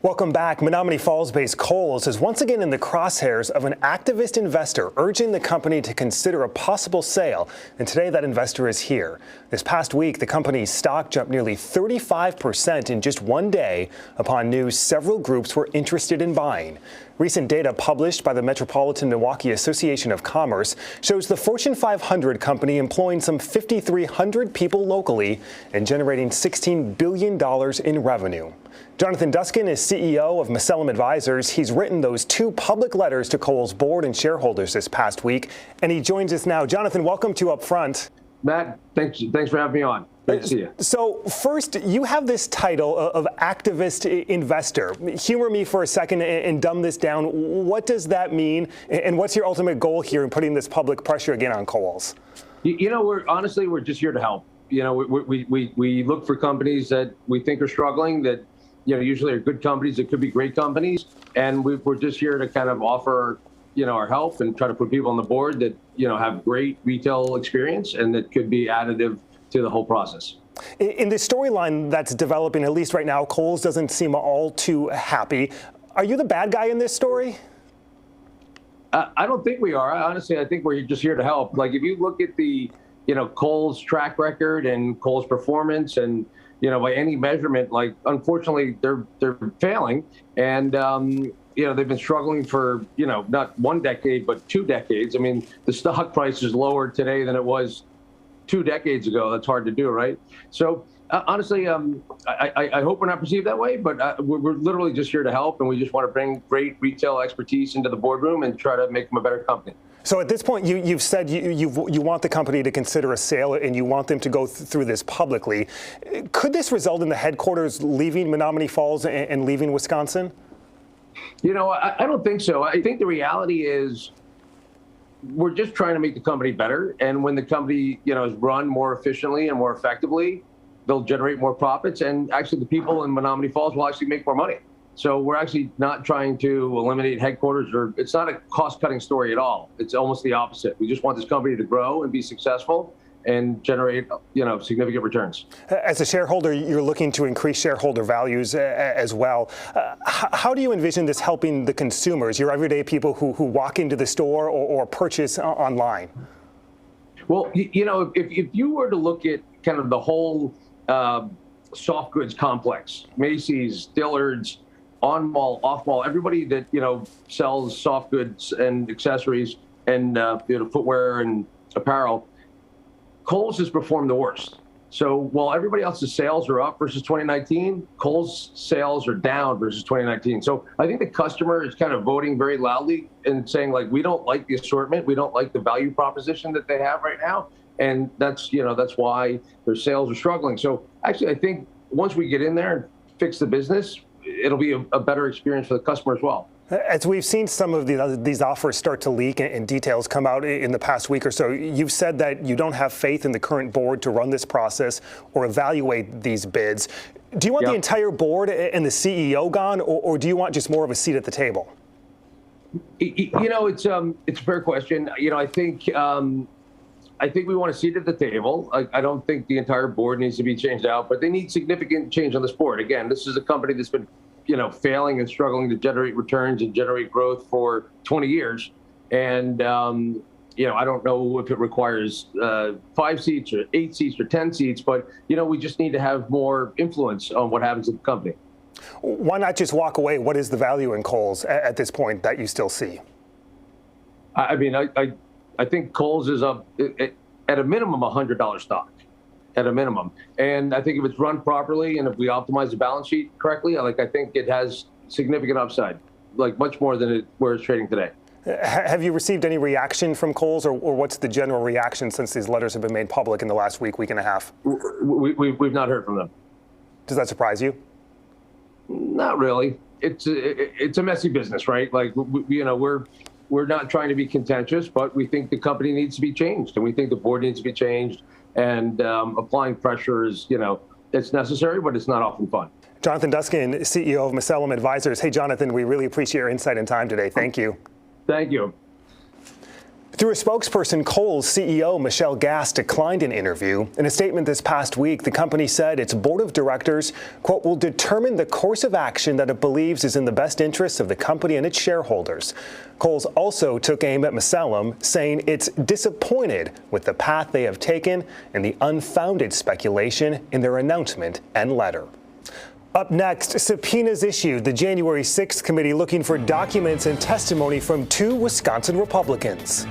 Welcome back. Menominee Falls-based Kohl's is once again in the crosshairs of an activist investor urging the company to consider a possible sale. And today that investor is here. This past week, the company's stock jumped nearly 35% in just one day upon news several groups were interested in buying. Recent data published by the Metropolitan Milwaukee Association of Commerce shows the Fortune 500 company employing some 5,300 people locally and generating $16 billion in revenue. Jonathan Duskin is CEO of Macellum Advisors. He's written those two public letters to Kohl's board and shareholders this past week, and he joins us now. Jonathan, welcome to Upfront. Matt, thanks for having me on. Great to see you. So first, you have this title of activist investor. Humor me for a second and dumb this down. What does that mean, and what's your ultimate goal here in putting this public pressure again on Kohl's? You know, we're just here to help. You know, we look for companies that we think are struggling, that usually are good companies, that could be great companies, and we're just here to kind of offer our help and try to put people on the board that have great retail experience and that could be additive to the whole process. In the storyline that's developing, at least right now, Kohl's doesn't seem all too happy. Are you the bad guy in this story? I don't think we are. Honestly, I think we're just here to help. Like, if you look at the Kohl's track record and Kohl's performance, and by any measurement, like, unfortunately they're failing, and they've been struggling for not one decade but 2 decades. I mean, the stock price is lower today than it was 2 decades ago. That's hard to do, right? So honestly, I hope we're not perceived that way, but we're literally just here to help, and we just want to bring great retail expertise into the boardroom and try to make them a better company. So at this point, you've said you want the company to consider a sale, and you want them to go through this publicly. Could this result in the headquarters leaving Menominee Falls and leaving Wisconsin? I don't think so. I think the reality is we're just trying to make the company better. And when the company, is run more efficiently and more effectively, they'll generate more profits. And actually, the people in Menominee Falls will actually make more money. So we're actually not trying to eliminate headquarters, or it's not a cost-cutting story at all. It's almost the opposite. We just want this company to grow and be successful and generate, significant returns. As a shareholder, you're looking to increase shareholder values as well. How do you envision this helping the consumers, your everyday people who walk into the store or purchase online? Well, if you were to look at kind of the whole soft goods complex, Macy's, Dillard's, on mall, off mall, everybody that sells soft goods and accessories and footwear and apparel, Kohl's has performed the worst. So while everybody else's sales are up versus 2019, Kohl's sales are down versus 2019. So I think the customer is kind of voting very loudly and saying, like, we don't like the assortment, we don't like the value proposition that they have right now, and that's why their sales are struggling. So actually, I think once we get in there and fix the business, it'll be a better experience for the customer as well. As we've seen some of these offers start to leak and details come out in the past week or so, you've said that you don't have faith in the current board to run this process or evaluate these bids. Do you want the entire board and the CEO gone, or do you want just more of a seat at the table? It's a fair question. I think we want a seat at the table. I don't think the entire board needs to be changed out, but they need significant change on this board. Again, this is a company that's been failing and struggling to generate returns and generate growth for 20 years. And, I don't know if it requires 5 seats or 8 seats or 10 seats, but, we just need to have more influence on what happens at the company. Why not just walk away? What is the value in Kohl's at this point that you still see? I mean, I think Kohl's is at a minimum $100 stock. At a minimum. And I think if it's run properly and if we optimize the balance sheet correctly, I think it has significant upside, like much more than where it's trading today. Have you received any reaction from Kohl's, or what's the general reaction since these letters have been made public in the last week and a half? We've not heard from them. Does that surprise you? Not really. It's a messy business, right? Like, we're not trying to be contentious, but we think the company needs to be changed, and we think the board needs to be changed. And applying pressure is, it's necessary, but it's not often fun. Jonathan Duskin, CEO of Macellum Advisors. Hey, Jonathan, we really appreciate your insight and time today. Thank you. Thank you. Through a spokesperson, Kohl's CEO Michelle Gass declined an interview. In a statement this past week, the company said its board of directors, quote, will determine the course of action that it believes is in the best interests of the company and its shareholders. Kohl's also took aim at Misalem, saying it's disappointed with the path they have taken and the unfounded speculation in their announcement and letter. Up next, subpoenas issued. The January 6th committee looking for documents and testimony from 2 Wisconsin Republicans.